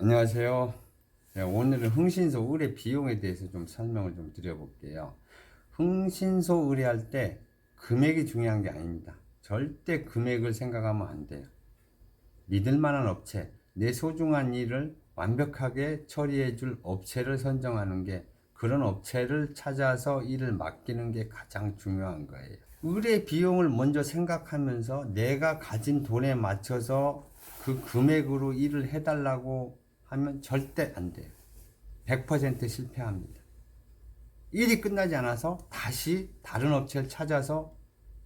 안녕하세요. 네, 오늘은 흥신소 의뢰 비용에 대해서 좀 설명을 좀 드려볼게요. 흥신소 의뢰할 때 금액이 중요한 게 아닙니다. 절대 금액을 생각하면 안 돼요. 믿을 만한 업체, 내 소중한 일을 완벽하게 처리해 줄 업체를 선정하는 게, 그런 업체를 찾아서 일을 맡기는 게 가장 중요한 거예요. 의뢰 비용을 먼저 생각하면서 내가 가진 돈에 맞춰서 그 금액으로 일을 해달라고 하면 절대 안 돼요. 100% 실패합니다. 일이 끝나지 않아서 다시 다른 업체를 찾아서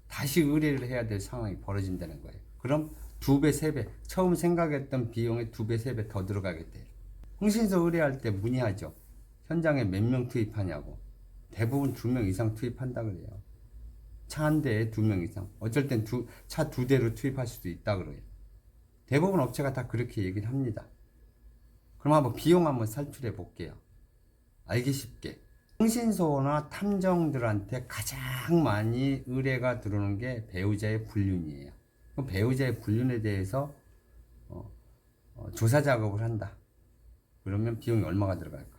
다시 의뢰를 해야 될 상황이 벌어진다는 거예요. 그럼 2배, 3배, 처음 생각했던 비용의 2배, 3배 더 들어가게 돼요. 흥신소 의뢰할 때 문의하죠. 현장에 몇 명 투입하냐고. 대부분 2명 이상 투입한다 그래요. 차 한 대에 2명 이상. 어쩔 땐 차 2대로 투입할 수도 있다 그래요. 대부분 업체가 다 그렇게 얘기를 합니다. 그럼 한번 비용 한번 살펴해 볼게요. 알기 쉽게. 흥신소나 탐정들한테 가장 많이 의뢰가 들어오는 게 배우자의 불륜이에요. 그럼 배우자의 불륜에 대해서 조사 작업을 한다. 그러면 비용이 얼마가 들어갈까요?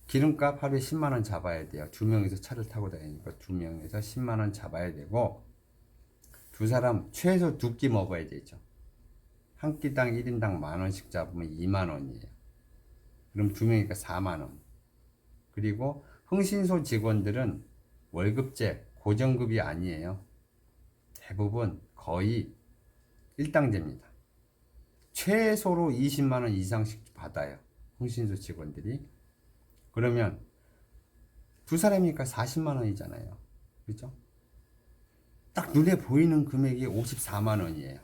기름값 하루에 10만원 잡아야 돼요. 2명이서 차를 타고 다니니까 2명에서 10만원 잡아야 되고, 두 사람 최소 2끼 먹어야 되죠. 한 끼당 1인당 만원씩 잡으면 2만원이에요. 그럼 2명이니까 4만원. 그리고 흥신소 직원들은 월급제, 고정급이 아니에요. 대부분 거의 일당제입니다. 최소로 20만원 이상씩 받아요. 흥신소 직원들이. 그러면 두 사람이니까 40만원이잖아요. 그죠? 딱 눈에 보이는 금액이 54만원이에요.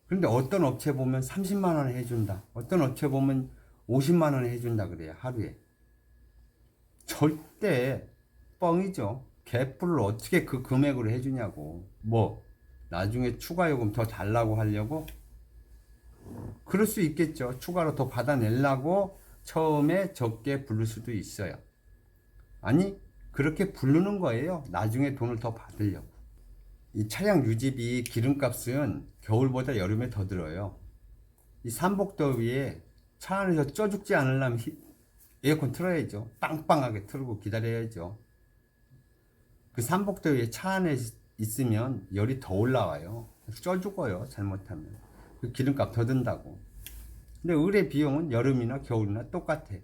그런데 어떤 업체 보면 30만원 해준다. 어떤 업체 보면 50만원 해준다 그래요. 하루에. 절대 뻥이죠. 갭불을 어떻게 그 금액으로 해주냐고. 뭐 나중에 추가 요금 더 달라고 하려고? 그럴 수 있겠죠. 추가로 더 받아내려고 처음에 적게 부를 수도 있어요. 아니, 그렇게 부르는 거예요. 나중에 돈을 더 받으려고. 이 차량 유지비 기름값은 겨울보다 여름에 더 들어요. 이 삼복더위에 차 안에서 쪄 죽지 않으려면 에어컨 틀어야죠. 빵빵하게 틀고 기다려야죠. 그 삼복더위에 차 안에 있으면 열이 더 올라와요. 쪄 죽어요. 잘못하면. 그 기름값 더 든다고. 근데 의뢰 비용은 여름이나 겨울이나 똑같아.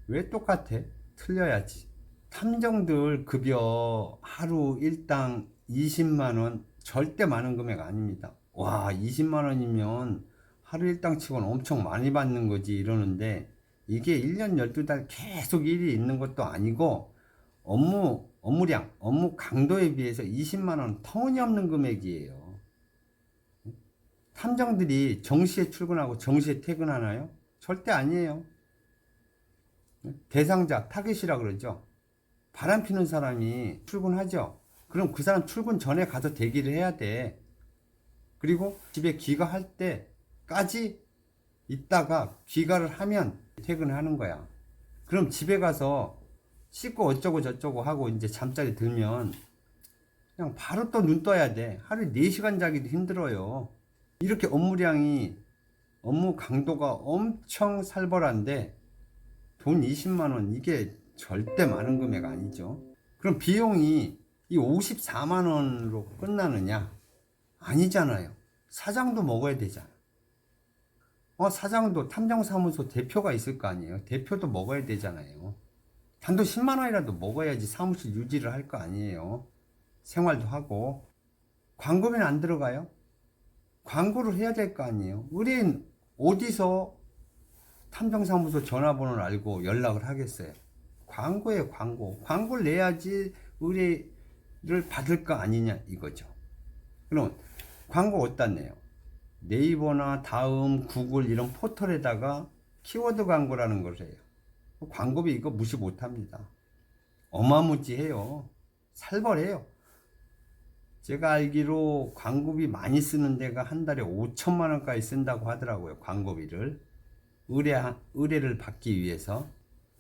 왜 똑같아? 틀려야지. 탐정들 급여 하루 일당 20만원 절대 많은 금액 아닙니다. 와, 20만원이면 하루 일당 치고는 엄청 많이 받는 거지 이러는데, 이게 1년 12달 계속 일이 있는 것도 아니고, 업무량, 업무 강도에 비해서 20만원 터무니없는 금액이에요. 탐정들이 정시에 출근하고 정시에 퇴근하나요? 절대 아니에요. 대상자, 타겟이라 그러죠. 바람 피는 사람이 출근하죠. 그럼 그 사람 출근 전에 가서 대기를 해야 돼. 그리고 집에 귀가할 때까지 있다가 귀가를 하면 퇴근하는 거야. 그럼 집에 가서 씻고 어쩌고 저쩌고 하고 이제 잠자리 들면 그냥 바로 또 눈 떠야 돼. 하루에 4시간 자기도 힘들어요. 이렇게 업무 강도가 엄청 살벌한데 돈 20만원, 이게 절대 많은 금액 아니죠. 그럼 비용이 이 54만원으로 끝나느냐? 아니잖아요. 사장도 먹어야 되잖아. 사장도 탐정사무소 대표가 있을 거 아니에요. 대표도 먹어야 되잖아요. 단돈 10만원이라도 먹어야지 사무실 유지를 할 거 아니에요. 생활도 하고. 광고비는 안 들어가요? 광고를 해야 될 거 아니에요. 우린 어디서 탐정사무소 전화번호를 알고 연락을 하겠어요? 광고에 광고. 광고를 내야지 의뢰를 받을 거 아니냐 이거죠. 그럼 광고 어디다 내요? 네이버나 다음, 구글 이런 포털에다가 키워드 광고라는 걸 해요. 광고비 이거 무시 못합니다. 어마무지해요. 살벌해요. 제가 알기로 광고비 많이 쓰는 데가 한 달에 5천만 원까지 쓴다고 하더라고요. 광고비를. 의뢰를 받기 위해서.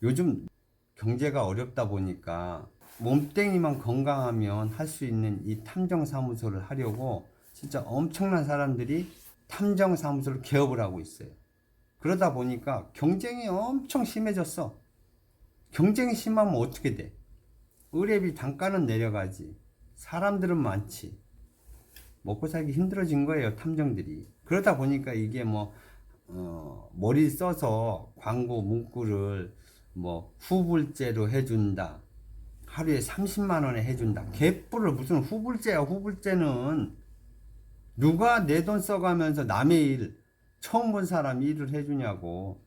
요즘 경제가 어렵다 보니까 몸뚱이만 건강하면 할 수 있는 이 탐정사무소를 하려고 진짜 엄청난 사람들이 탐정사무소를 개업을 하고 있어요. 그러다 보니까 경쟁이 엄청 심해졌어. 경쟁이 심하면 어떻게 돼? 의뢰비 단가는 내려가지. 사람들은 많지. 먹고 살기 힘들어진 거예요, 탐정들이. 그러다 보니까 이게 뭐, 머리 써서 광고 문구를 뭐, 후불제로 해준다. 하루에 30만 원에 해준다. 개뿔을 무슨 후불제야, 후불제는. 누가 내 돈 써가면서 남의 일, 처음 본 사람 일을 해주냐고.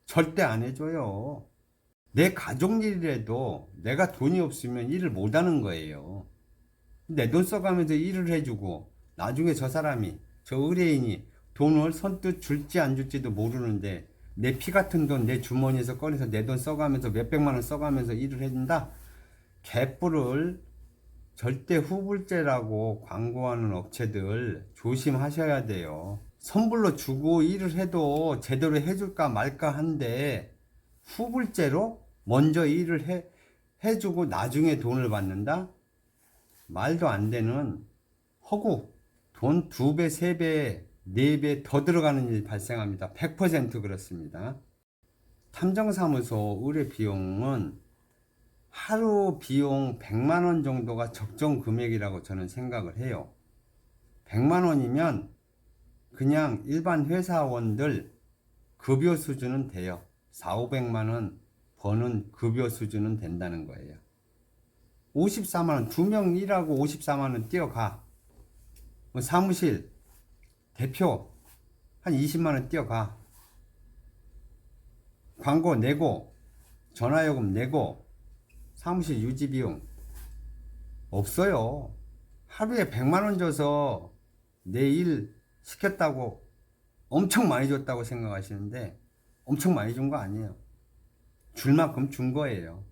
절대 안 해줘요. 내 가족 일이라도 내가 돈이 없으면 일을 못 하는 거예요. 내 돈 써가면서 일을 해주고 나중에 저 사람이 저 의뢰인이 돈을 선뜻 줄지 안 줄지도 모르는데 내 피 같은 돈 내 주머니에서 꺼내서 내 돈 써가면서 몇백만 원 써가면서 일을 해준다? 개뿔을. 절대 후불제라고 광고하는 업체들 조심하셔야 돼요. 선불로 주고 일을 해도 제대로 해줄까 말까 한데 후불제로 먼저 일을 해주고 나중에 돈을 받는다? 말도 안 되는 허구. 돈 2배, 3배, 4배 더 들어가는 일이 발생합니다. 100% 그렇습니다. 탐정사무소 의뢰 비용은 하루 비용 100만 원 정도가 적정 금액이라고 저는 생각을 해요. 100만 원이면 그냥 일반 회사원들 급여 수준은 돼요. 4, 500만 원 버는 급여 수준은 된다는 거예요. 54만 원, 2명 일하고 54만 원 뛰어가. 뭐 사무실 대표 한 20만 원 뛰어가. 광고 내고 전화요금 내고 사무실 유지 비용 없어요. 하루에 100만 원 줘서 내 일 시켰다고 엄청 많이 줬다고 생각하시는데 엄청 많이 준 거 아니에요. 줄 만큼 준 거예요.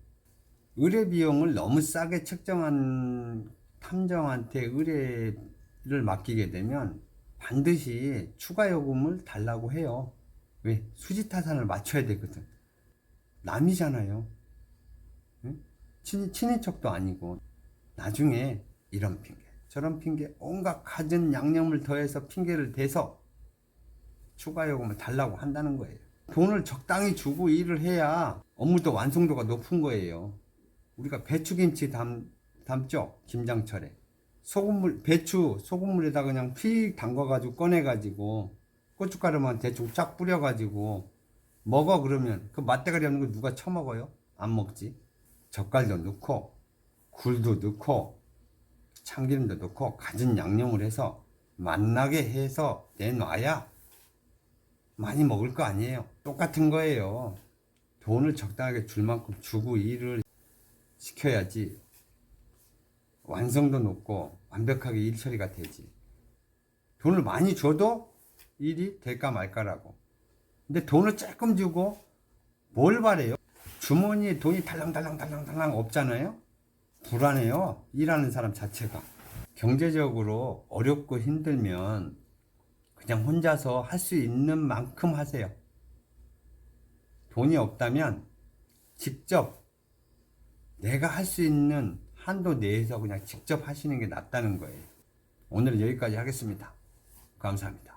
의뢰 비용을 너무 싸게 책정한 탐정한테 의뢰를 맡기게 되면 반드시 추가 요금을 달라고 해요. 왜? 수지타산을 맞춰야 되거든. 남이잖아요. 응? 친인척도 아니고. 나중에 이런 핑계 저런 핑계 온갖 갖은 양념을 더해서 핑계를 대서 추가 요금을 달라고 한다는 거예요. 돈을 적당히 주고 일을 해야 업무도 완성도가 높은 거예요. 우리가 배추김치 담죠? 김장철에 배추 소금물에다 그냥 휙 담가가지고 꺼내가지고 고춧가루만 대충 쫙 뿌려가지고 먹어. 그러면 그 맛대가리 없는 거 누가 처먹어요? 안 먹지. 젓갈도 넣고 굴도 넣고 참기름도 넣고 갖은 양념을 해서 맛나게 해서 내놔야 많이 먹을 거 아니에요. 똑같은 거예요. 돈을 적당하게 줄 만큼 주고 일을 시켜야지 완성도 높고 완벽하게 일 처리가 되지. 돈을 많이 줘도 일이 될까 말까라고. 근데 돈을 조금 주고 뭘 바래요? 주머니에 돈이 달랑달랑 없잖아요. 불안해요. 일하는 사람 자체가. 경제적으로 어렵고 힘들면 그냥 혼자서 할 수 있는 만큼 하세요. 돈이 없다면 직접 내가 할 수 있는 한도 내에서 그냥 직접 하시는 게 낫다는 거예요. 오늘은 여기까지 하겠습니다. 감사합니다.